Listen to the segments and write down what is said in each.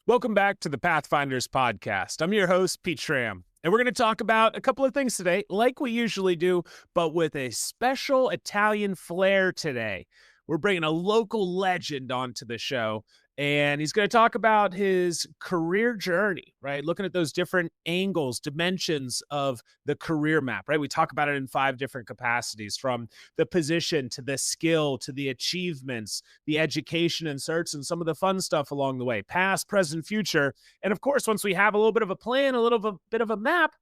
Welcome back to the Pathfinders Podcast. I'm your host, Pete Schramm, and we're going to talk about a couple of things today, like we usually do, but with a special Italian flair today. We're bringing a local legend onto the show, and he's going to talk about his career journey, right? Looking at those different angles, dimensions of the career map, right? We talk about it in 5 different capacities, from the position to the skill to the achievements, the education and certs, and some of the fun stuff along the way, past, present, future. And of course, once we have a little bit of a plan, bit of a map,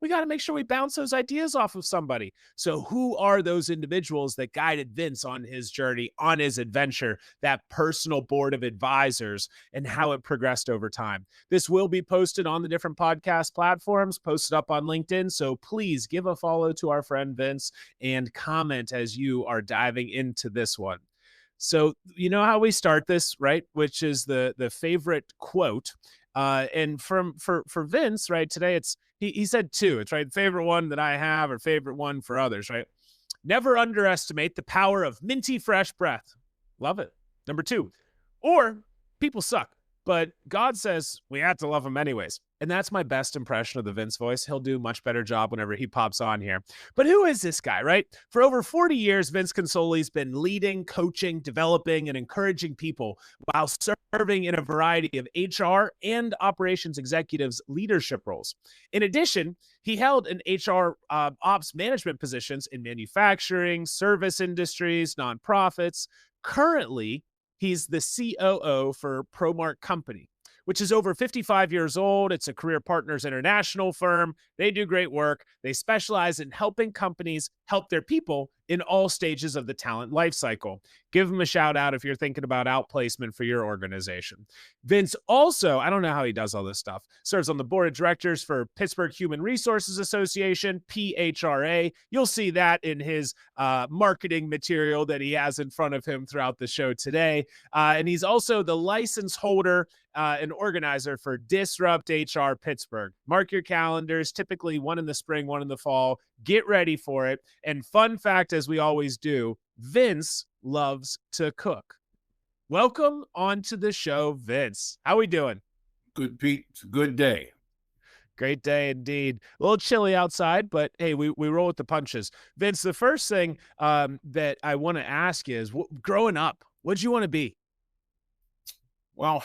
we got to make sure we bounce those ideas off of somebody. So who are those individuals that guided Vince on his journey, on his adventure, that personal board of advisors, and how it progressed over time? This will be posted on the different podcast platforms, posted up on LinkedIn. So please give a follow to our friend Vince and comment as you are diving into this one. So you know how we start this, right? Which is the favorite quote. And for Vince, right, today he said 2. It's right, favorite one that I have or favorite one for others, right? Never underestimate the power of minty fresh breath. Love it. Number 2, or people suck, but God says we have to love them anyways. And that's my best impression of the Vince voice. He'll do a much better job whenever he pops on here. But who is this guy, right? For over 40 years, Vince Consoli's been leading, coaching, developing, and encouraging people while serving in a variety of HR and operations executives leadership roles. In addition, he held an HR ops management positions in manufacturing, service industries, nonprofits. Currently, he's the COO for ProMark Company, which is over 55 years old. It's a Career Partners International firm. They do great work. They specialize in helping companies help their people in all stages of the talent lifecycle. Give them a shout out if you're thinking about outplacement for your organization. Vince also, I don't know how he does all this stuff, serves on the board of directors for Pittsburgh Human Resources Association, PHRA. You'll see that in his marketing material that he has in front of him throughout the show today. And he's also the license holder and organizer for Disrupt HR Pittsburgh. Mark your calendars, typically one in the spring, one in the fall. Get ready for it. And fun fact, as we always do, Vince loves to cook. Welcome onto the show, Vince. How we doing? Good, Pete. It's a good day. Great day indeed. A little chilly outside, but hey, we roll with the punches. Vince, the first thing that I want to ask you is, growing up, what'd you want to be? Well,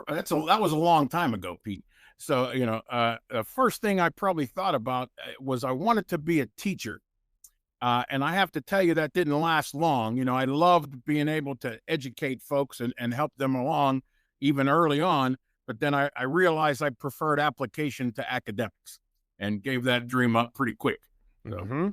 that was a long time ago, Pete. So, the first thing I probably thought about was I wanted to be a teacher. And I have to tell you, that didn't last long. I loved being able to educate folks and help them along even early on. But then I realized I preferred application to academics and gave that dream up pretty quick. So. Mm-hmm.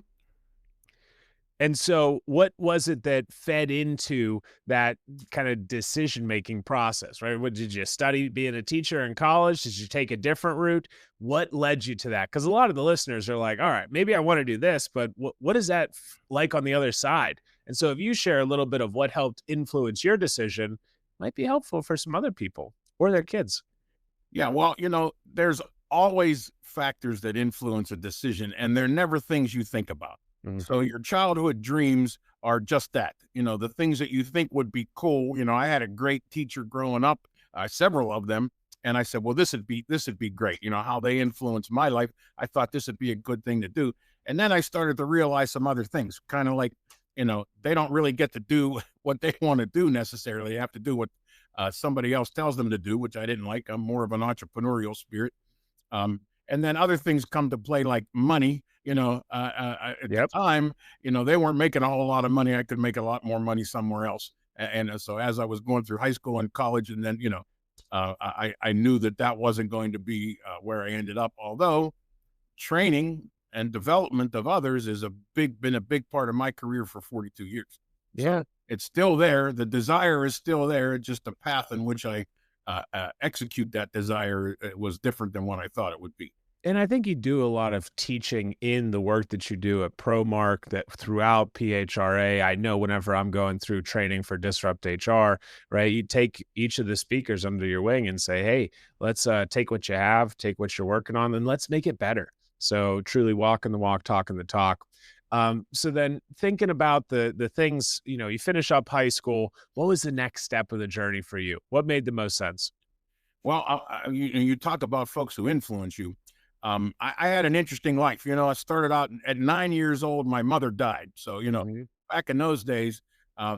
And so what was it that fed into that kind of decision-making process, right? What, did you study being a teacher in college? Did you take a different route? What led you to that? Because a lot of the listeners are like, all right, maybe I want to do this, but what is that like on the other side? And so if you share a little bit of what helped influence your decision, might be helpful for some other people or their kids. Yeah, well, there's always factors that influence a decision, and they're never things you think about. So your childhood dreams are just that, the things that you think would be cool. I had a great teacher growing up, several of them. And I said, well, this would be great. How they influenced my life. I thought this would be a good thing to do. And then I started to realize some other things, kind of like, they don't really get to do what they want to do necessarily. They have to do what somebody else tells them to do, which I didn't like. I'm more of an entrepreneurial spirit. And then other things come to play, like money. At the time, they weren't making a whole lot of money. I could make a lot more money somewhere else. And so as I was going through high school and college, and then, I knew that wasn't going to be where I ended up. Although training and development of others has been a big part of my career for 42 years. Yeah. So it's still there. The desire is still there. It's just the path in which I execute that desire was different than what I thought it would be. And I think you do a lot of teaching in the work that you do at ProMark, that throughout PHRA. I know whenever I'm going through training for Disrupt HR, right, you take each of the speakers under your wing and say, hey, let's take what you have, take what you're working on, and let's make it better. So truly walking the walk, talking the talk. So then thinking about the things, you finish up high school, what was the next step of the journey for you? What made the most sense? Well, you talk about folks who influence you. I had an interesting life. I started out at 9 years old. My mother died. So, Mhm. back in those days,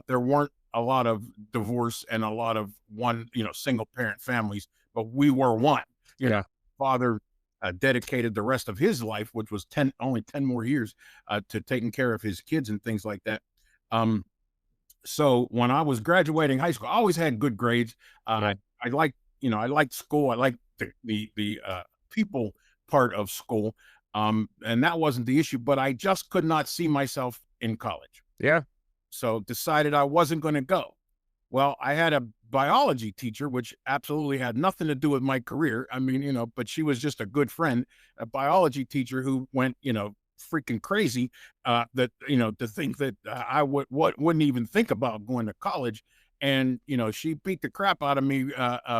there weren't a lot of divorce and a lot of one, single parent families, but we were one. Yeah. Father dedicated the rest of his life, which was only 10 more years, to taking care of his kids and things like that. Um, so when I was graduating high school, I always had good grades. Right. I liked school. I liked the people part of school. And that wasn't the issue, but I just could not see myself in college. Yeah. So decided I wasn't going to go. Well, I had a biology teacher, which absolutely had nothing to do with my career. I mean, but she was just a good friend, a biology teacher who went, freaking crazy, to think that I wouldn't even think about going to college. And, she beat the crap out of me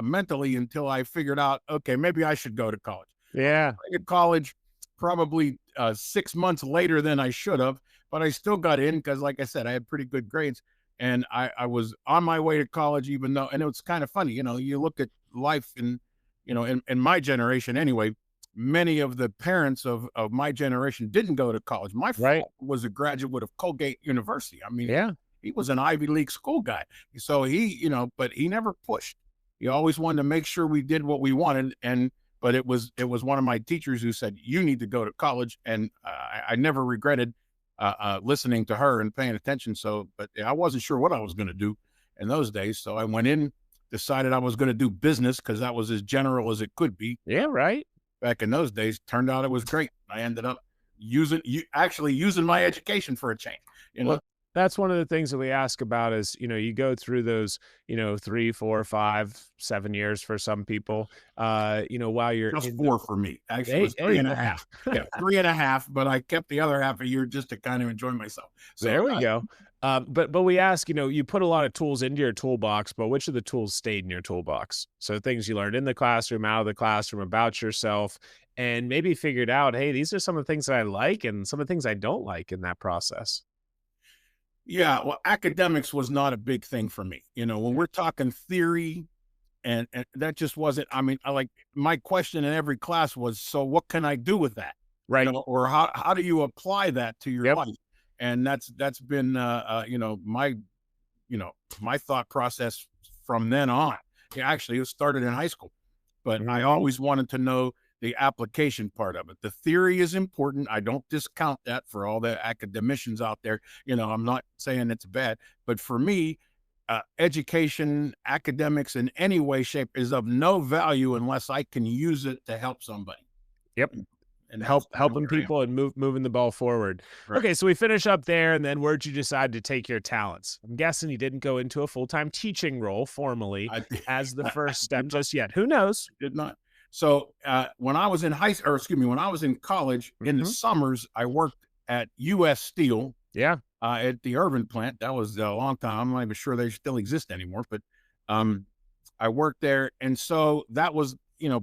mentally until I figured out, okay, maybe I should go to college. Yeah. I got college probably 6 months later than I should have, but I still got in because, like I said, I had pretty good grades. And I was on my way to college, even though, and it was kind of funny, you look at life in my generation anyway, many of the parents of my generation didn't go to college. My Right. father was a graduate of Colgate University. I mean, Yeah. he was an Ivy League school guy. So he, but he never pushed. He always wanted to make sure we did what we wanted. But it was one of my teachers who said, you need to go to college. And I never regretted listening to her and paying attention. So, but I wasn't sure what I was going to do in those days. So I went in, decided I was going to do business because that was as general as it could be. Yeah. Right. Back in those days, turned out it was great. I ended up using my education for a change. Well, that's one of the things that we ask about is, you go through those, 3, 4, 5, 7 years for some people, while you're just 4 for me. Actually, it was 3.5. Yeah, 3.5, but I kept the other half a year just to kind of enjoy myself. So there we go. But we ask, you put a lot of tools into your toolbox, but which of the tools stayed in your toolbox? So things you learned in the classroom, out of the classroom, about yourself, and maybe figured out, hey, these are some of the things that I like and some of the things I don't like in that process. Yeah, well, academics was not a big thing for me. When we're talking theory, and that just wasn't. I mean, my question in every class was, so what can I do with that? Right. Or how do you apply that to your life? And that's been my thought process from then on. Actually, it started in high school, but I always wanted to know the application part of it. The theory is important. I don't discount that for all the academicians out there. I'm not saying it's bad, but for me, education, academics in any way, shape is of no value unless I can use it to help somebody. Yep. And helping people and moving the ball forward. Right. Okay, so we finish up there, and then where'd you decide to take your talents? I'm guessing you didn't go into a full-time teaching role formally as the first step just yet. Who knows? I did not. So when I was in when I was in college, in the summers, I worked at U.S. Steel. Yeah. At the Irvin plant. That was a long time. I'm not even sure they still exist anymore, but I worked there. And so that was,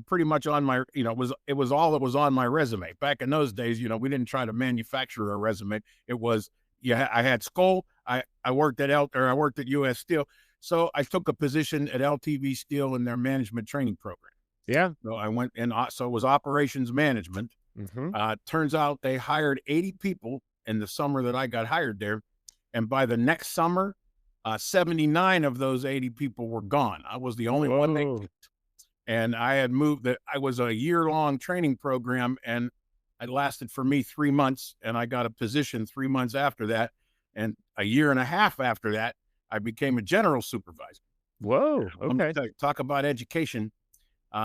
pretty much on my, it was all that was on my resume. Back in those days, we didn't try to manufacture a resume. It was, I had school. I worked at I worked at U.S. Steel. So I took a position at LTV Steel in their management training program. Yeah. So I went so it was operations management. Turns out they hired 80 people in the summer that I got hired there. And by the next summer, 79 of those 80 people were gone. I was the only one they picked. And I had moved I was a year-long training program, and it lasted for me 3 months, and I got a position 3 months after that. And a year and a half after that, I became a general supervisor. Whoa. Okay. Talk about education.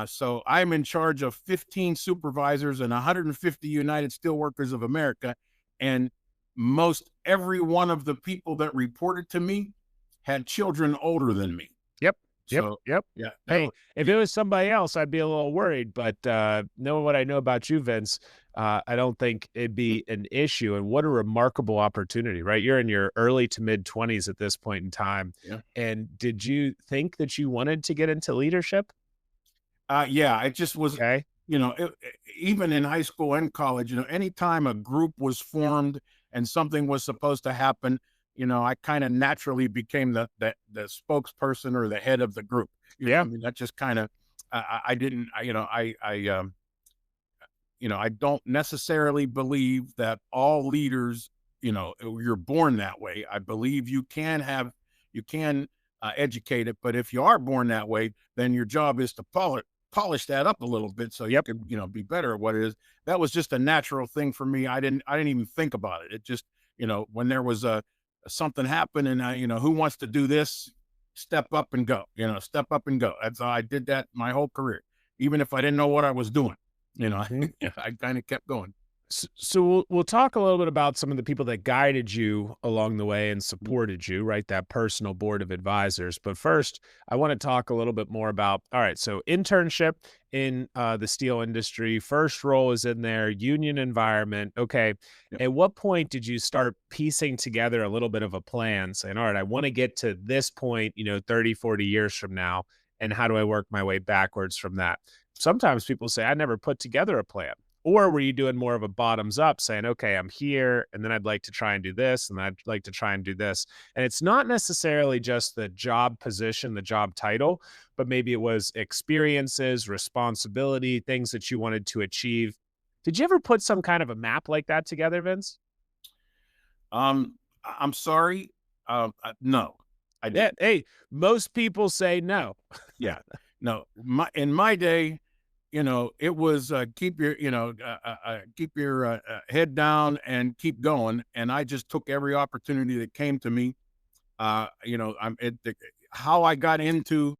So I'm in charge of 15 supervisors and 150 United Steelworkers of America. And most every one of the people that reported to me had children older than me. Yep. So, Yeah. Hey, if it was somebody else, I'd be a little worried. But knowing what I know about you, Vince, I don't think it'd be an issue. And what a remarkable opportunity, right? You're in your early to mid 20s at this point in time. Yeah. And did you think that you wanted to get into leadership? Yeah, it just was. Okay. Even in high school and college, anytime a group was formed and something was supposed to happen, I kind of naturally became the spokesperson or the head of the group. I mean, that just kind of I didn't, I don't necessarily believe that all leaders, you're born that way. I believe you can educate it, but if you are born that way, then your job is to polish that up a little bit so you can, be better at what it is. That was just a natural thing for me. I didn't even think about it. It just, when there was something happen and who wants to do this, step up and go, step up and go. That's how I did that my whole career, even if I didn't know what I was doing. I kind of kept going. So we'll talk a little bit about some of the people that guided you along the way and supported you, right? That personal board of advisors. But first, I want to talk a little bit more about, all right, so internship in the steel industry, first role is in there, union environment. Okay. Yep. At what point did you start piecing together a little bit of a plan, saying, all right, I want to get to this point, 30, 40 years from now, and how do I work my way backwards from that? Sometimes people say, I never put together a plan. Or were you doing more of a bottoms up saying, okay, I'm here and then I'd like to try and do this and I'd like to try and do this. And it's not necessarily just the job position, the job title, but maybe it was experiences, responsibility, things that you wanted to achieve. Did you ever put some kind of a map like that together, Vince? I'm sorry. No, I didn't. Yeah, hey, most people say no. Yeah, no, in my day, it was keep your head down and keep going. And I just took every opportunity that came to me. How I got into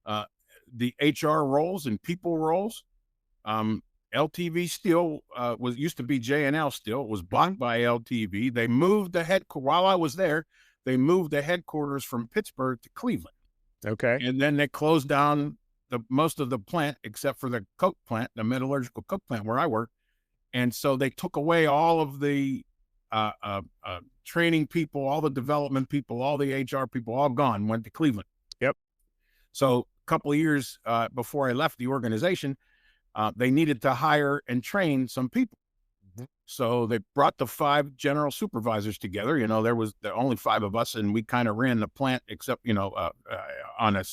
the HR roles and people roles. LTV Steel used to be J&L Steel. It was bought by LTV. They moved the headquarters while I was there. They moved the headquarters from Pittsburgh to Cleveland. Okay, and then they closed down most of the plant except for the coke plant, the metallurgical coke plant where I work. And so they took away all of the training people, all the development people, all the HR people, all gone, went to Cleveland. Yep. So a couple of years before I left the organization, they needed to hire and train some people. Mm-hmm. So they brought the 5 general supervisors together. There was only 5 of us, and we kind of ran the plant except, on a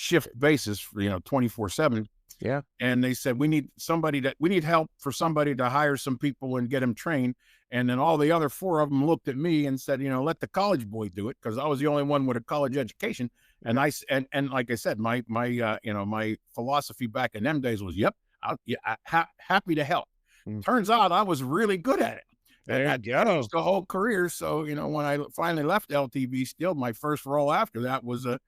shift basis, 24/7. Yeah. And they said, we need help for somebody to hire some people and get them trained. And then all the other 4 of them looked at me and said, let the college boy do it. Cause I was the only one with a college education. And and like I said, my philosophy back in them days was, yep, happy to help. Turns out I was really good at it. There you go. The whole career. So, when I finally left LTV Steel, my first role after that was a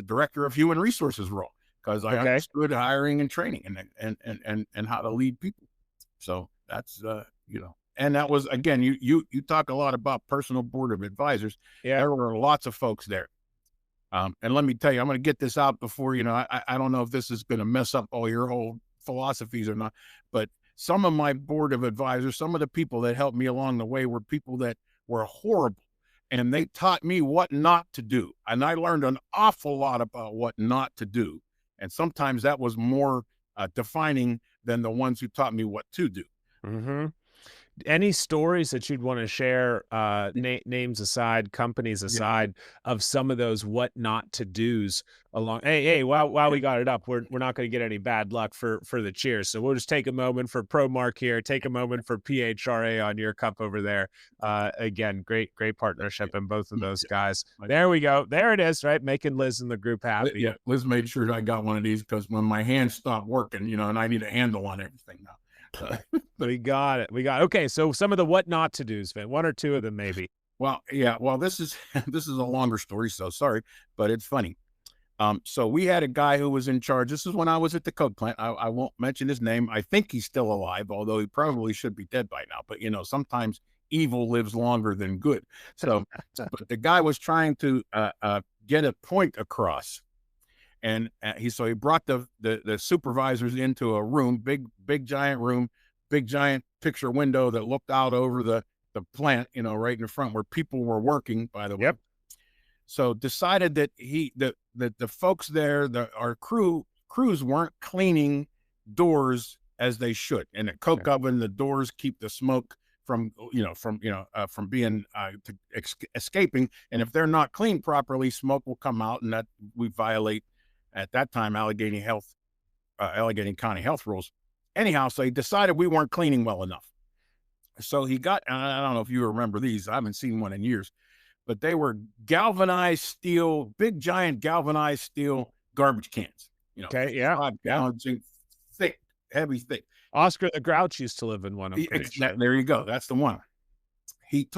director of human resources role, because I understood hiring and training and how to lead people. So that's, and that was, again, you talk a lot about personal board of advisors. Yeah. There were lots of folks there. And let me tell you, I'm going to get this out before, I don't know if this is going to mess up all your whole philosophies or not, but some of my board of advisors, some of the people that helped me along the way were people that were horrible. And they taught me what not to do. And I learned an awful lot about what not to do. And sometimes that was more defining than the ones who taught me what to do. Mm-hmm. Any stories that you'd want to share, names aside, companies aside, of some of those what not to do's along? Hey, while we got it up, we're not going to get any bad luck for the cheers. So we'll just take a moment for ProMark here, take a moment for PHRA on your cup over there. Again, great partnership in both of those guys. There we go. There it is, right? Making Liz and the group happy. Yeah, Liz made sure I got one of these because when my hands stopped working, and I need a handle on everything now. We got it. Okay. So some of the what not to do's, Vin, 1 or 2 of them, maybe. Well, yeah. Well, this is a longer story, so sorry, but it's funny. So we had a guy who was in charge. This is when I was at the coke plant. I won't mention his name. I think he's still alive, although he probably should be dead by now. But sometimes evil lives longer than good. So, but the guy was trying to get a point across. And he brought the supervisors into a room, big giant room, big giant picture window that looked out over the plant, right in the front where people were working, by the way. Yep. So decided that the folks there, our crews weren't cleaning doors as they should. In a coke oven, the doors keep the smoke from being escaping. And if they're not cleaned properly, smoke will come out, and that we violate at that time, Allegheny County Health Rules. Anyhow, so he decided we weren't cleaning well enough. So he got, I don't know if you remember these, I haven't seen one in years, but they were galvanized steel, big giant galvanized steel garbage cans. Okay, yeah. 5 gallons, thick, heavy, thick. Oscar the Grouch used to live in one. There you go. That's the one. He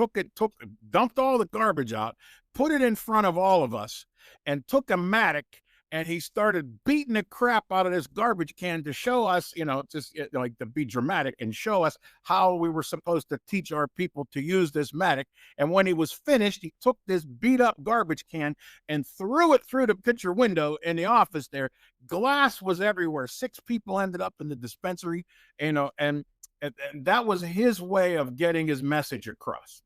dumped all the garbage out, put it in front of all of us, and took a mattock, and he started beating the crap out of this garbage can to show us, just like to be dramatic and show us how we were supposed to teach our people to use this mattock. And when he was finished, he took this beat up garbage can and threw it through the picture window in the office there. Glass was everywhere. 6 people ended up in the dispensary, and that was his way of getting his message across.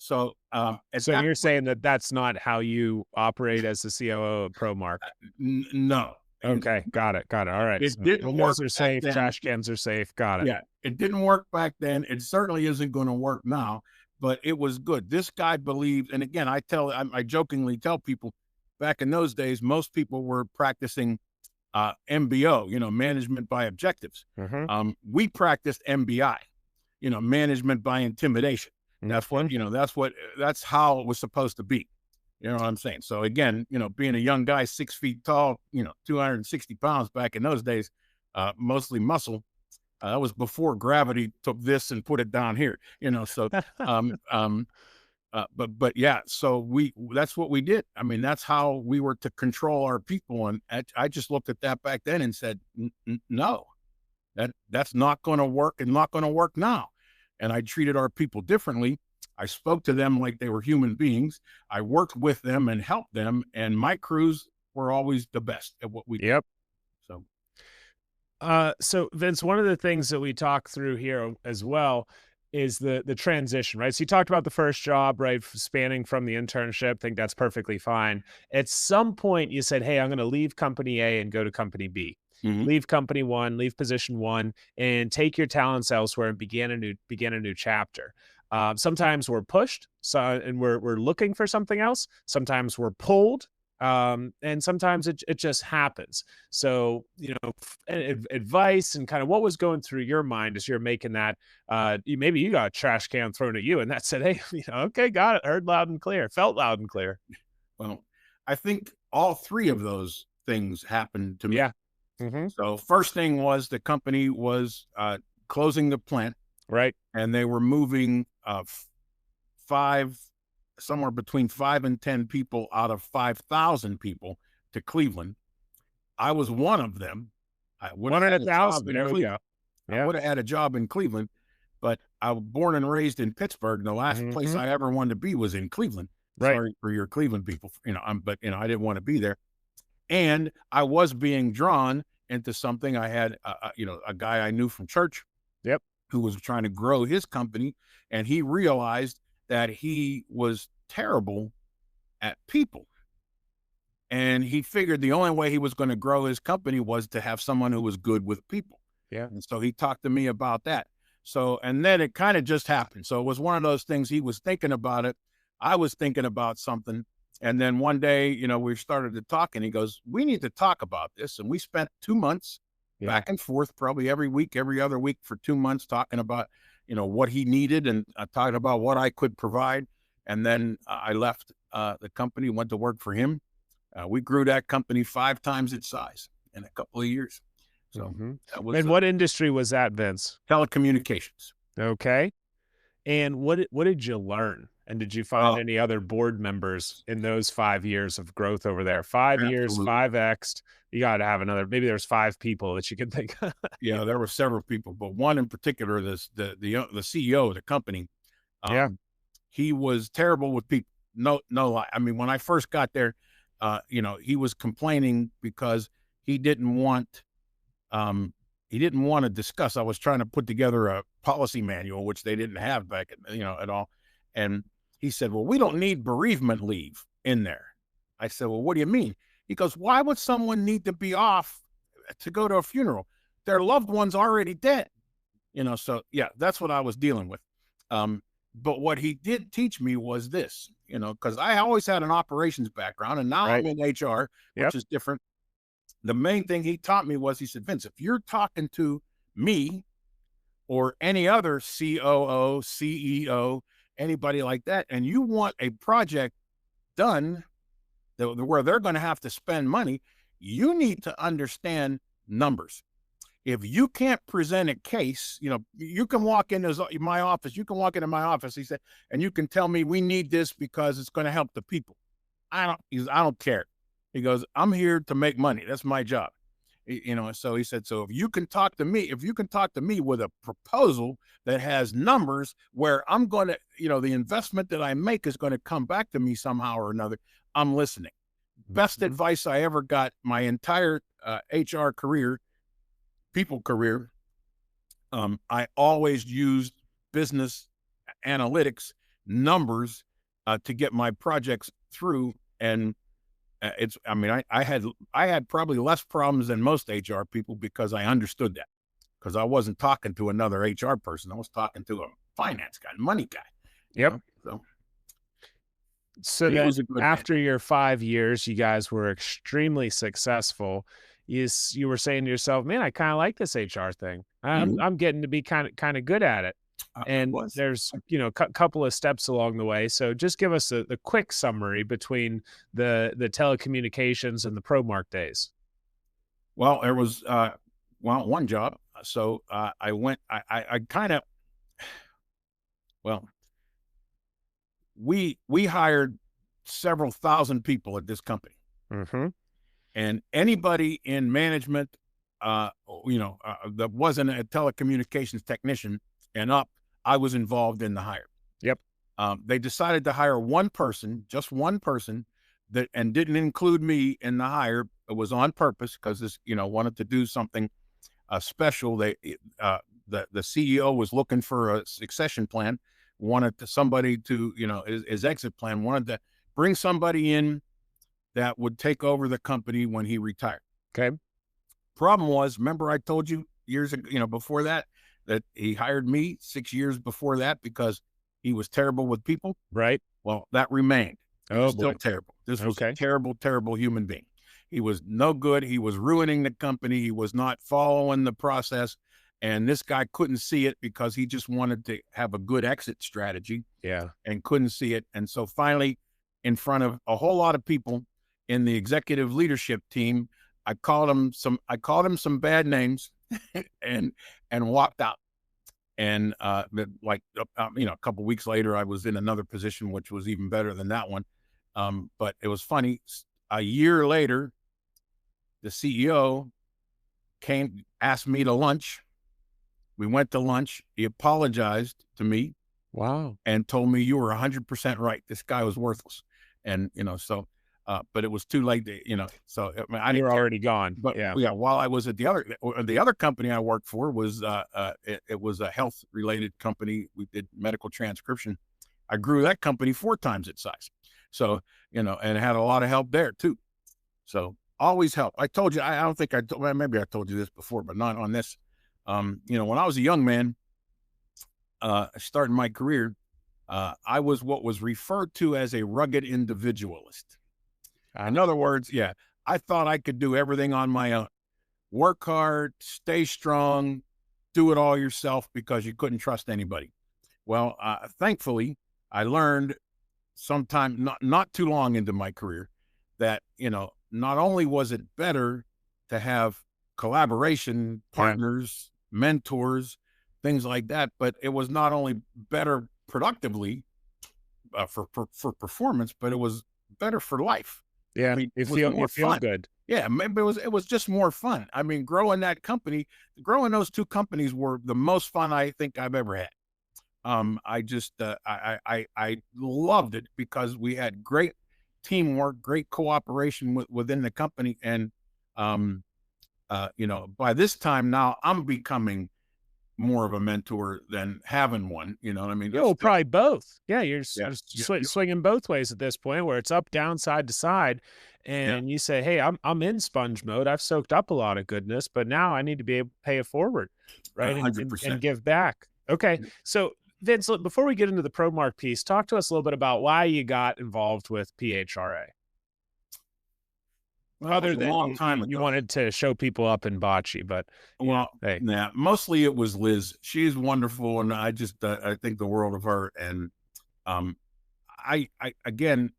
So, you're saying that that's not how you operate as the COO of ProMark? No. Okay, got it. All right. It didn't work. Are safe. Trash cans are safe. Got it. Yeah, it didn't work back then. It certainly isn't going to work now. But it was good. This guy believed, and again, I jokingly tell people, back in those days, most people were practicing MBO, management by objectives. Mm-hmm. We practiced MBI, management by intimidation. That's how it was supposed to be. You know what I'm saying? So again, being a young guy, 6 feet tall, 260 pounds back in those days, mostly muscle. That was before gravity took this and put it down here, so, but yeah, so that's what we did. I mean, that's how we were to control our people. And I just looked at that back then and said, no, that's not going to work and not going to work now. And I treated our people differently. I spoke to them like they were human beings. I worked with them and helped them. And my crews were always the best at what we did. Yep. So, so Vince, one of the things that we talk through here as well is the transition, right? So you talked about the first job, right? Spanning from the internship. I think that's perfectly fine. At some point you said, hey, I'm going to leave company A and go to company B. mm-hmm. Leave company 1, leave position 1, and take your talents elsewhere and begin a new chapter. Sometimes we're pushed, and we're looking for something else. Sometimes we're pulled, and sometimes it just happens. So, advice and kind of what was going through your mind as you're making that. Maybe you got a trash can thrown at you, and that said, "Hey, okay, got it, heard loud and clear, felt loud and clear." Well, I think all 3 of those things happened to me. Yeah. Mm-hmm. So first thing was the company was closing the plant, right, and they were moving somewhere between 5 and 10 people out of 5,000 people to Cleveland. I was one of them. I would have had a job in Cleveland. Yeah. I would have had a job in Cleveland, but I was born and raised in Pittsburgh. And the last place I ever wanted to be was in Cleveland. Right. Sorry for your Cleveland people, but I didn't want to be there. And I was being drawn into something. I had, a guy I knew from church, yep, who was trying to grow his company, and he realized that he was terrible at people. And he figured the only way he was going to grow his company was to have someone who was good with people. Yeah. And so he talked to me about that. So, and then it kind of just happened. So it was one of those things. He was thinking about it. I was thinking about something. And then one day, we started to talk, and he goes, we need to talk about this. And we spent 2 months back and forth, probably every week, every other week for 2 months, talking about, what he needed, and talking about what I could provide. And then I left the company, went to work for him. We grew that company 5 times its size in a couple of years. So that was, and what industry was that, Vince? Telecommunications. Okay. And what did you learn? And did you find any other board members in those 5 years of growth over there? 5 years, 5X'd. You got to have another. Maybe there's 5 people that you can think of. Yeah, there were several people, but one in particular, the CEO of the company. He was terrible with people. No lie. I mean, when I first got there, he was complaining because he didn't want to discuss. I was trying to put together a policy manual, which they didn't have back at all. And he said, well, we don't need bereavement leave in there. I said, well, what do you mean? He goes, why would someone need to be off to go to a funeral? Their loved one's already dead. So yeah, that's what I was dealing with. But what he did teach me was this, because I always had an operations background, and now I'm in HR, which is different. the main thing he taught me was, he said, Vince, if you're talking to me or any other COO, CEO, anybody like that, and you want a project done where they're going to have to spend money, you need to understand numbers. If you can't present a case, you can walk into my office. You can walk into my office, he said, and you can tell me we need this because it's going to help the people. I don't care. He goes, I'm here to make money. That's my job. So he said, so if you can talk to me with a proposal that has numbers where I'm going to, the investment that I make is going to come back to me somehow or another, I'm listening. Best advice I ever got my entire HR career, people career. I always used business analytics numbers to get my projects through. And I had probably less problems than most HR people because I understood that, because I wasn't talking to another HR person. I was talking to a finance guy, money guy. Yep. So then after your 5 years, you guys were extremely successful. You were saying to yourself, man, I kind of like this HR thing. I'm getting to be kind of good at it. And there's, a couple of steps along the way. So just give us the quick summary between the telecommunications and the ProMark days. Well, there was, one job. So I went, we hired several thousand people at this company. Mm-hmm. And anybody in management, that wasn't a telecommunications technician and up, I was involved in the hire. Yep. They decided to hire one person, just one person, and didn't include me in the hire. It was on purpose because this, wanted to do something special. The CEO was looking for a succession plan, wanted somebody to, his exit plan, wanted to bring somebody in that would take over the company when he retired. Okay. Problem was, remember I told you years ago, before that he hired me 6 years before that because he was terrible with people. Right. Well, that remained. Oh, still terrible. This was a terrible, terrible human being. He was no good. He was ruining the company. He was not following the process. And this guy couldn't see it because he just wanted to have a good exit strategy. Yeah. And couldn't see it. And so finally, in front of a whole lot of people in the executive leadership team, I called him some bad names and walked out. And a couple of weeks later, I was in another position, which was even better than that one. But it was funny. A year later, the CEO asked me to lunch. We went to lunch. He apologized to me. Wow. And told me, you were 100% right. This guy was worthless. And, but it was too late to, so you were already gone. But while I was at the other company I worked for was, it was a health related company. We did medical transcription. I grew that company 4 times its size. So, and had a lot of help there too. So always help. I told you, I don't think maybe I told you this before, but not on this. When I was a young man, starting my career, I was what was referred to as a rugged individualist. In other words, I thought I could do everything on my own. Work hard, stay strong, do it all yourself because you couldn't trust anybody. Well, thankfully, I learned sometime not too long into my career that, not only was it better to have collaboration, partners, mentors, things like that, but it was not only better productively for performance, but it was better for life. Yeah, you feel good. Yeah, maybe it was just more fun. I mean, growing those 2 companies were the most fun I think I've ever had. I just I loved it because we had great teamwork, great cooperation within the company, and by this time now I'm becoming more of a mentor than having one. You know what I mean? Probably both. Yeah, you're swinging both ways at this point, where it's up, down, side to side, and you say, "Hey, I'm in sponge mode. I've soaked up a lot of goodness, but now I need to be able to pay it forward, right, and give back." Okay, so Vince, before we get into the ProMark piece, talk to us a little bit about why you got involved with PHRA. Other a than long time you ago. wanted to show people up in bocce, but Well, hey, mostly it was Liz. She's wonderful, and I just I think the world of her. And um, I again,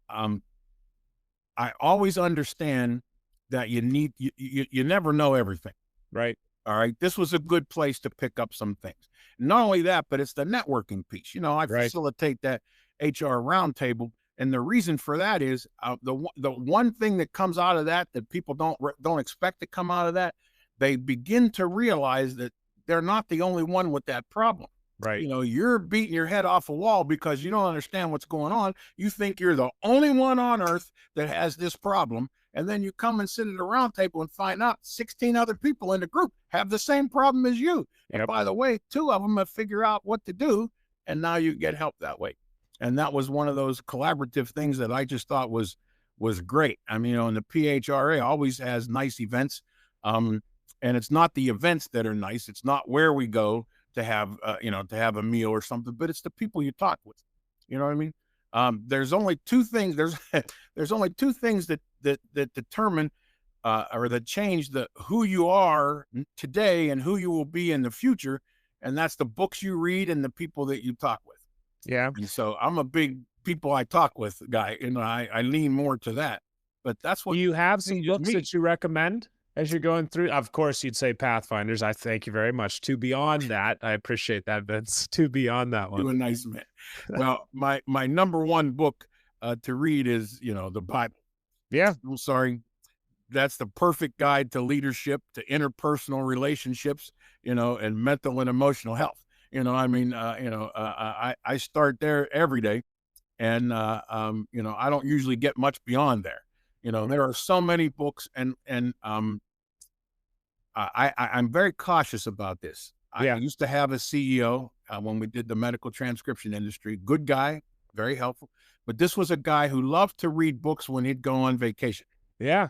I always understand that you never know everything. right, All right, this was a good place to pick up some things. Not only that, but it's the networking piece. I right, facilitate that HR roundtable, and the reason for that is the one thing that comes out of that people don't expect to come out of that. They begin to realize that they're not the only one with that problem. right. You're beating your head off a wall because you don't understand what's going on. You think you're the only one on earth that has this problem. And then you come and sit at a round table and find out 16 other people in the group have the same problem as you. And Yep. by the way, 2 of them have figured out what to do. And now you get help that way. And that was one of those collaborative things that I just thought was great. I mean, and the PHRA always has nice events. And it's not the events that are nice. It's not where we go to have, to have a meal or something, but it's the people you talk with. You know what I mean? There's only 2 things. There's only 2 things that determine or that change who you are today and who you will be in the future, and that's the books you read and the people that you talk with. Yeah. And so I'm a big people I talk with guy, and I lean more to that. But that's what Do you have some changes books me. that you recommend as you're going through? Of course, you'd say Pathfinders. I thank you very much. To beyond that, I appreciate that, Vince. To beyond that You one. a nice man. Well, my number one book to read is the Bible. Yeah. I'm sorry. That's the perfect guide to leadership, to interpersonal relationships, and mental and emotional health. I start there every day, and I don't usually get much beyond there. There are so many books, and I'm very cautious about this. Yeah. I used to have a CEO when we did the medical transcription industry. Good guy, very helpful. But this was a guy who loved to read books when he'd go on vacation. Yeah.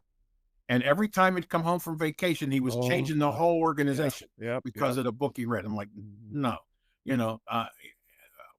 And every time he'd come home from vacation, he was changing the whole organization because of the book he read. I'm like, no,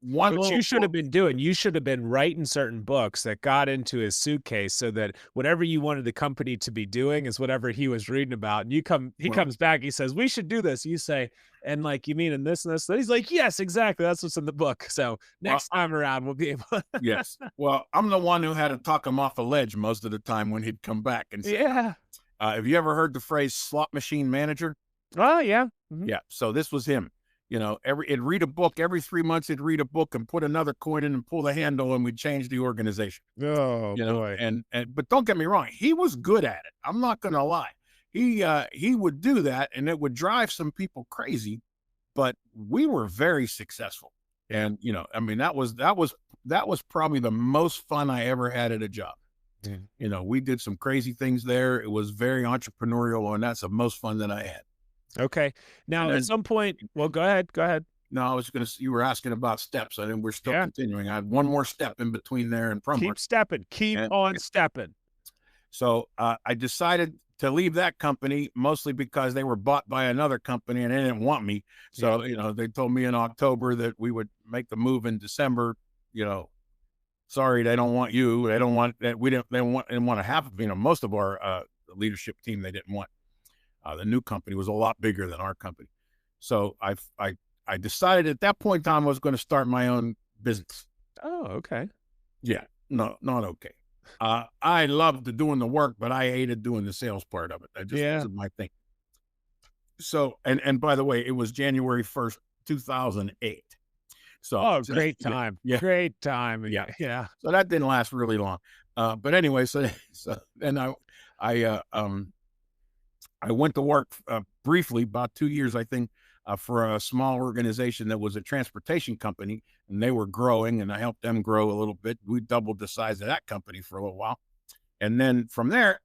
What you should have been doing, you should have been writing certain books that got into his suitcase so that whatever you wanted the company to be doing is whatever he was reading about. And he comes back, he says, we should do this. You say, and like, you mean in this and this? And he's like, yes, exactly. That's what's in the book. So next time around, we'll be able to. Yes. Well, I'm the one who had to talk him off a ledge most of the time when he'd come back and say, Yeah. Have you ever heard the phrase slot machine manager? Oh, yeah. Mm-hmm. Yeah. So this was him. It'd read a book every 3 months. It'd read a book and put anher coin in and pull the handle, and we'd change the organization. Oh, boy. But don't get me wrong, he was good at it. I'm not going to lie. He would do that, and it would drive some people crazy, but we were very successful. And that was probably the most fun I ever had at a job. Yeah. We did some crazy things there. It was very entrepreneurial, and that's the most fun that I had. Okay. Now, at some point, well, go ahead. No, I was you were asking about steps, and we're still continuing. I had one more step in between there and ProMark. Keep stepping. Keep on stepping. So I decided to leave that company mostly because they were bought by another company and they didn't want me. So, they told me in October that we would make the move in December. Sorry, they don't want you. They don't want that. They didn't want to have, most of our leadership team, they didn't want. The new company was a lot bigger than our company. So I decided at that point in time I was going to start my own business. Oh, okay. Yeah, no, not okay. I loved doing the work, but I hated doing the sales part of it. That just wasn't my thing. So, and by the way, it was January 1st, 2008. So, great time. Yeah. Great time. Yeah. Yeah. So that didn't last really long. But anyway, so then I went to work briefly, about 2 years, I think, for a small organization that was a transportation company, and they were growing, and I helped them grow a little bit. We doubled the size of that company for a little while. And then from there,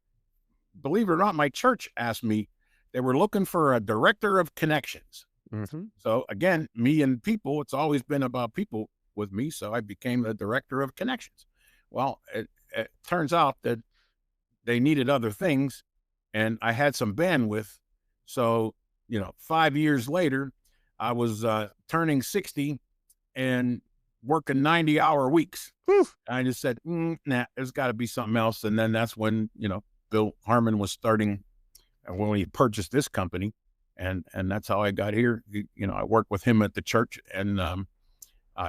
believe it or not, my church asked me, they were looking for a director of connections. Mm-hmm. So again, me and people, it's always been about people with me. So I became the director of connections. Well, it turns out that they needed other things, and I had some bandwidth. So, 5 years later, I was turning 60 and working 90-hour weeks. Whew. I just said, nah, there's got to be something else. And then that's when, Bill Harmon was starting when he purchased this company, and that's how I got here. I worked with him at the church, and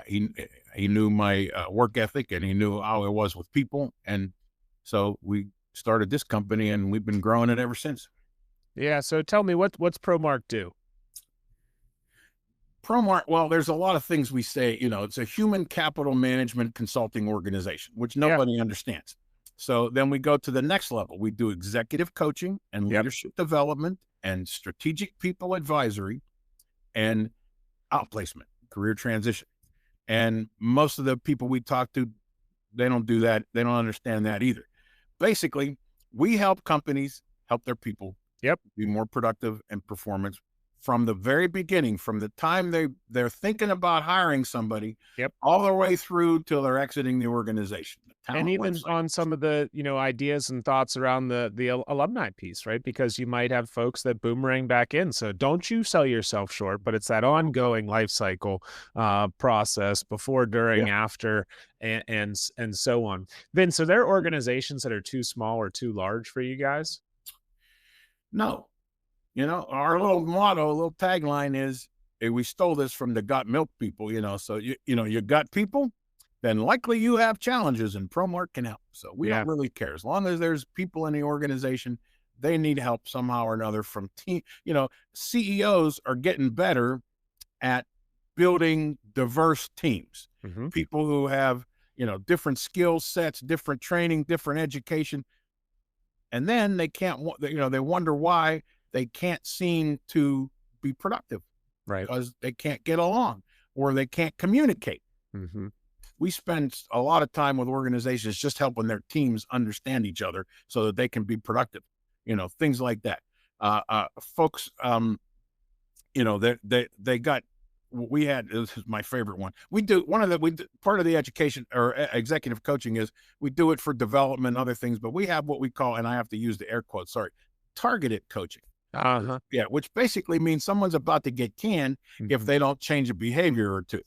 he knew my work ethic, and he knew how I was with people, and so we started this company, and we've been growing it ever since. Yeah. So tell me, what's ProMark do? ProMark, well, there's a lot of things we say. It's a human capital management consulting organization, which nobody understands. So then we go to the next level. We do executive coaching and leadership development and strategic people advisory and outplacement, career transition. And most of the people we talk to, they don't do that. They don't understand that either. Basically, we help companies help their people be more productive and performance from the very beginning, from the time they're thinking about hiring somebody, all the way through till they're exiting the organization. And even on some of the, ideas and thoughts around the alumni piece, right? Because you might have folks that boomerang back in. So don't you sell yourself short, but it's that ongoing life cycle process before, during, after, and so on. Vince, are there organizations that are too small or too large for you guys? No. Our little motto, little tagline is, we stole this from the Got Milk people, so you got people, then likely you have challenges, and ProMark can help. So we don't really care. As long as there's people in the organization, they need help somehow or another from team. CEOs are getting better at building diverse teams, people who have, different skill sets, different training, different education. And then they can't, they wonder why they can't seem to be productive, right? Because they can't get along or they can't communicate. We spend a lot of time with organizations just helping their teams understand each other so that they can be productive, things like that. Folks, they got, this is my favorite one. Part of the education or executive coaching is we do it for development and other things, but we have what we call, and I have to use the air quotes, targeted coaching. Which basically means someone's about to get canned if they don't change a behavior or two.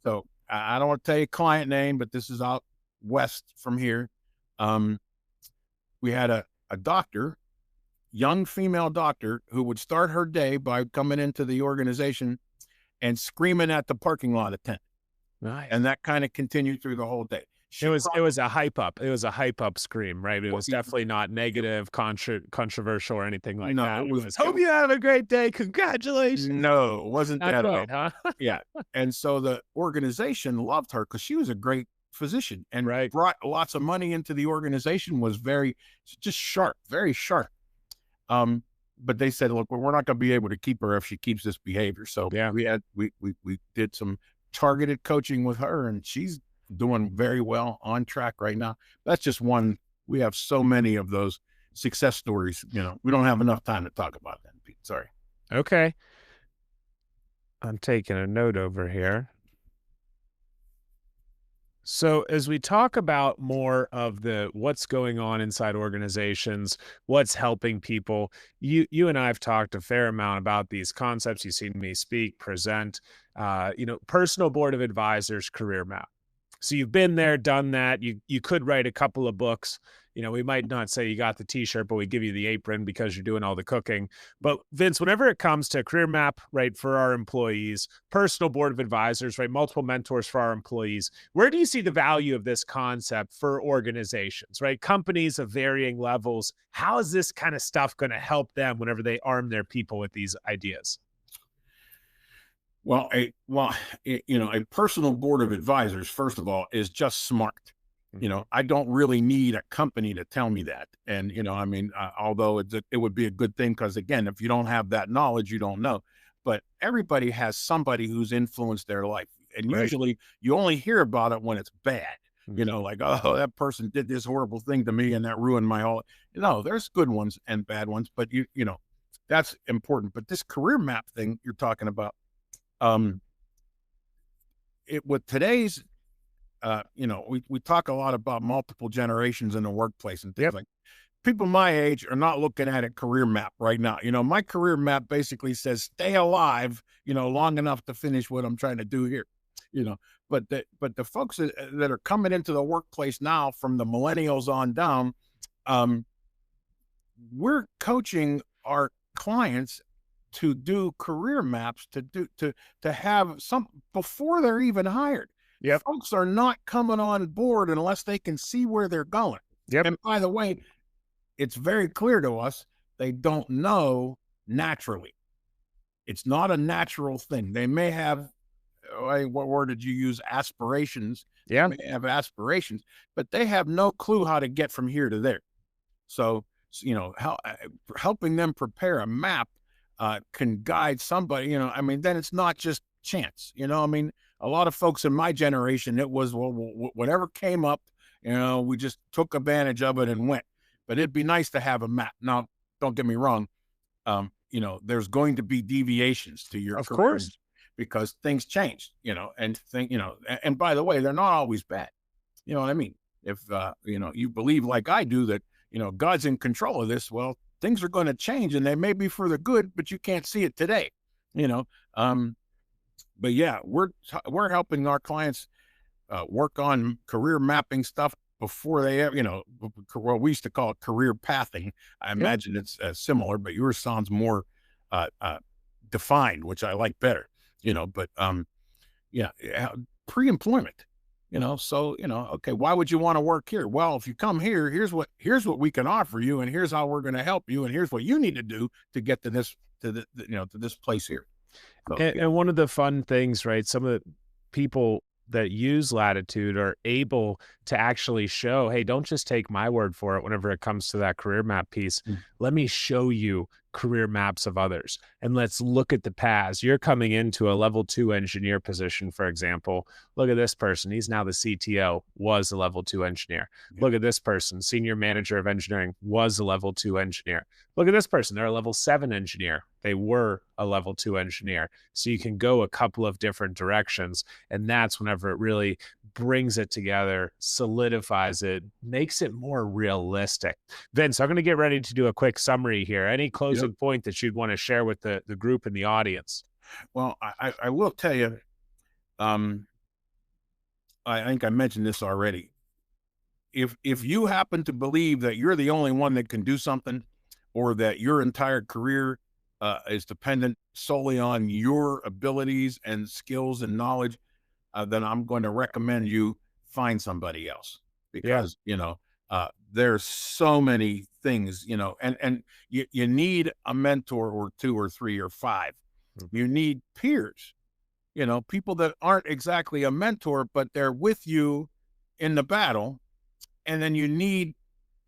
So I don't want to tell you a client name, but this is out west from here. We had a doctor, young female doctor, who would start her day by coming into the organization and screaming at the parking lot attendant. Nice. And that kind of continued through the whole day. It was a hype up. It was a hype up scream, right? It was definitely not negative, controversial, or anything like that. It was, hope you have a great day. Congratulations. No, it wasn't not that quite, huh? And so the organization loved her because she was a great physician and brought lots of money into the organization, was just sharp, very sharp. But they said, look, we're not going to be able to keep her if she keeps this behavior. So we did some targeted coaching with her, and she's doing very well, on track right now. That's just one. We have so many of those success stories. We don't have enough time to talk about that, Pete. Sorry. Okay. I'm taking a note over here. So as we talk about more of what's going on inside organizations, what's helping people, you and I have talked a fair amount about these concepts. You've seen me speak, present, personal board of advisors, career map. So you've been there, done that. You could write a couple of books. We might not say you got the t-shirt, but we give you the apron because you're doing all the cooking. But Vince, whenever it comes to career map, right, for our employees, personal board of advisors, right, multiple mentors for our employees, where do you see the value of this concept for organizations, right? Companies of varying levels. How is this kind of stuff going to help them whenever they arm their people with these ideas? Well, a personal board of advisors, first of all, is just smart. I don't really need a company to tell me that. And, although it would be a good thing, because again, if you don't have that knowledge, you don't know. But everybody has somebody who's influenced their life. And usually you only hear about it when it's bad. Like, oh, that person did this horrible thing to me and that ruined my whole. There's good ones and bad ones, but that's important. But this career map thing you're talking about, with today's, we talk a lot about multiple generations in the workplace and things like. People my age are not looking at a career map right now. My career map basically says stay alive, long enough to finish what I'm trying to do here. But the folks that are coming into the workplace now, from the millennials on down, we're coaching our clients to do career maps, to have some before they're even hired. Yep. Folks are not coming on board unless they can see where they're going. Yep. And by the way, it's very clear to us they don't know naturally. It's not a natural thing. They may have, what word did you use? Aspirations. Yeah. They may have aspirations, but they have no clue how to get from here to there. So, helping them prepare a map can guide somebody, then it's not just chance, a lot of folks in my generation, it was, whatever came up, we just took advantage of it and went. But it'd be nice to have a map. Now, don't get me wrong. There's going to be deviations to your of career course, because things change, and by the way, they're not always bad. You know what I mean? If, you believe like I do that, God's in control of this, well, things are going to change and they may be for the good, but you can't see it today, but yeah, we're helping our clients work on career mapping stuff before they have, what we used to call it career pathing. I imagine it's similar, but yours sounds more defined, which I like better, but pre-employment, okay, why would you want to work here? Well, if you come here, here's what we can offer you, and here's how we're going to help you, and here's what you need to do to get to this, to this place here. So, and one of the fun things, right? Some of the people that use Latitude are able to actually show, hey, don't just take my word for it whenever it comes to that career map piece. Let me show you career maps of others, and let's look at the paths. You're coming into a level 2 engineer position, for example. Look at this person. He's now the CTO, was a level 2 engineer. Look at this person, senior manager of engineering, was a level 2 engineer. Look at this person. They're a level 7 engineer. They were a level 2 engineer. So you can go a couple of different directions. And that's whenever it really brings it together, solidifies it, makes it more realistic. Vince, I'm going to get ready to do a quick summary here. Any closing point that you'd want to share with the group and the audience? Well, I will tell you, I think I mentioned this already. If you happen to believe that you're the only one that can do something, or that your entire career is dependent solely on your abilities and skills and knowledge, then I'm going to recommend you find somebody else, because, there's so many things, and you need a mentor or 2 or 3 or 5. You need peers, people that aren't exactly a mentor, but they're with you in the battle. And then you need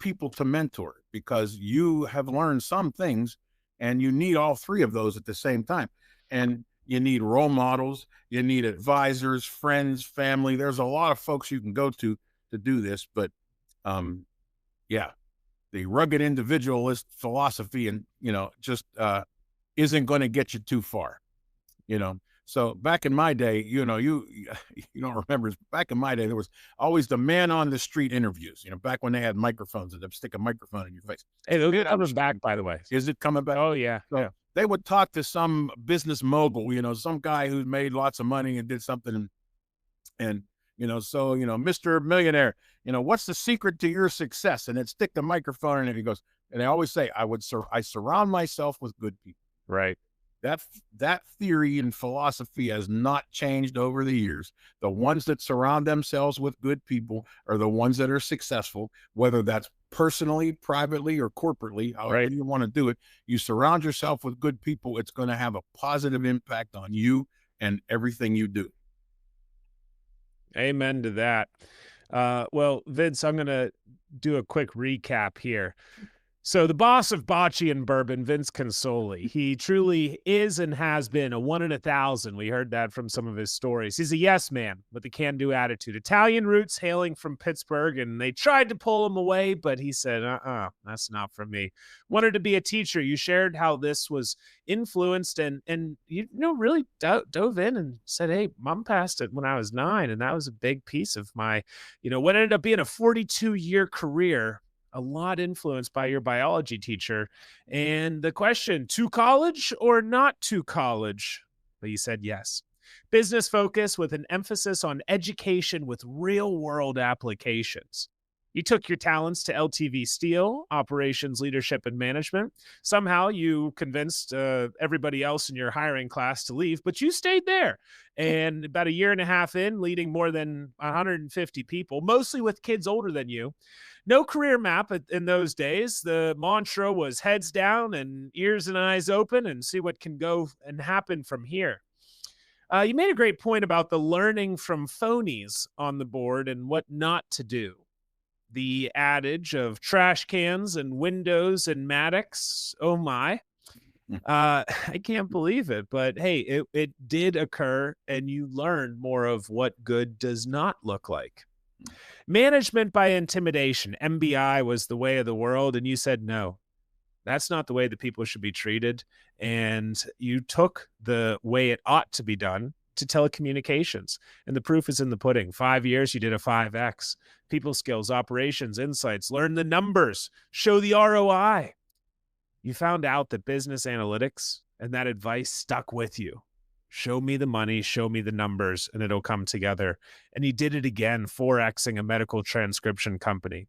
people to mentor, because you have learned some things, and you need all 3 of those at the same time. And you need role models, you need advisors, friends, family. There's a lot of folks you can go to do this, but the rugged individualist philosophy and, just isn't going to get you too far, So back in my day, you don't remember, back in my day, there was always the man on the street interviews, back when they had microphones, and they'd stick a microphone in your face. Hey, they're coming back, by the way. Is it coming back? Oh, yeah. So they would talk to some business mogul, some guy who made lots of money and did something. And Mr. Millionaire, what's the secret to your success? And they'd stick the microphone in, and he goes, and they always say, I surround myself with good people. Right. That theory and philosophy has not changed over the years. The ones that surround themselves with good people are the ones that are successful, whether that's personally, privately, or corporately, however you want to do it. You surround yourself with good people, it's going to have a positive impact on you and everything you do. Amen to that. Well, Vince, I'm going to do a quick recap here. So the boss of bocce and bourbon, Vince Consoli, he truly is and has been a 1 in 1,000. We heard that from some of his stories. He's a yes man with a can-do attitude. Italian roots, hailing from Pittsburgh, and they tried to pull him away, but he said, that's not for me. Wanted to be a teacher. You shared how this was influenced, and really dove in and said, hey, mom passed it when I was 9, and that was a big piece of my, what ended up being a 42-year career. A lot influenced by your biology teacher. And the question, to college or not to college? But you said yes. Business focus with an emphasis on education with real world applications. You took your talents to LTV Steel, operations, leadership, and management. Somehow you convinced everybody else in your hiring class to leave, but you stayed there. And about a year and a half in, leading more than 150 people, mostly with kids older than you. No career map in those days. The mantra was heads down and ears and eyes open and see what can go and happen from here. You made a great point about the learning from phonies on the board and what not to do. The adage of trash cans and windows and Maddox. Oh my. I can't believe it, but hey, it did occur, and you learned more of what good does not look like. Management by intimidation, MBI, was the way of the world, and you said no. That's not the way that people should be treated, and you took the way it ought to be done to telecommunications, and the proof is in the pudding. 5 years, you did a 5X. People skills, operations, insights, learn the numbers, show the ROI. You found out that business analytics and that advice stuck with you. Show me the money, show me the numbers, and it'll come together. And you did it again, 4Xing a medical transcription company.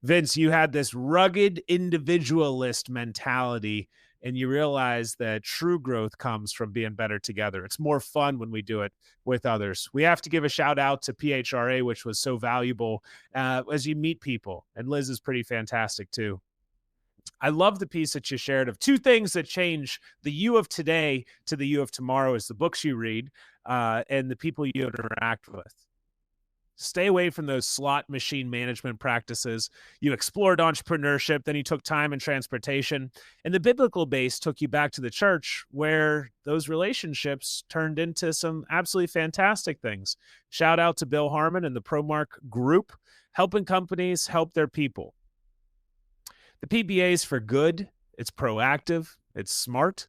Vince, you had this rugged individualist mentality, and you realize that true growth comes from being better together. It's more fun when we do it with others. We have to give a shout out to PHRA, which was so valuable as you meet people. And Liz is pretty fantastic too. I love the piece that you shared of 2 things that change the you of today to the you of tomorrow is the books you read and the people you interact with. Stay away from those slot machine management practices. You explored entrepreneurship, then you took time and transportation, and the biblical base took you back to the church where those relationships turned into some absolutely fantastic things. Shout out to Bill Harmon and the ProMark group, helping companies help their people. The PBA is for good, it's proactive, it's smart,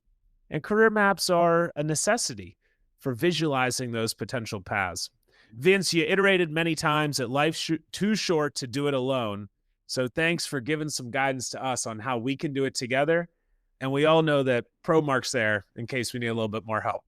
and career maps are a necessity for visualizing those potential paths. Vince, you iterated many times that life's too short to do it alone. So thanks for giving some guidance to us on how we can do it together. And we all know that ProMark's there in case we need a little bit more help.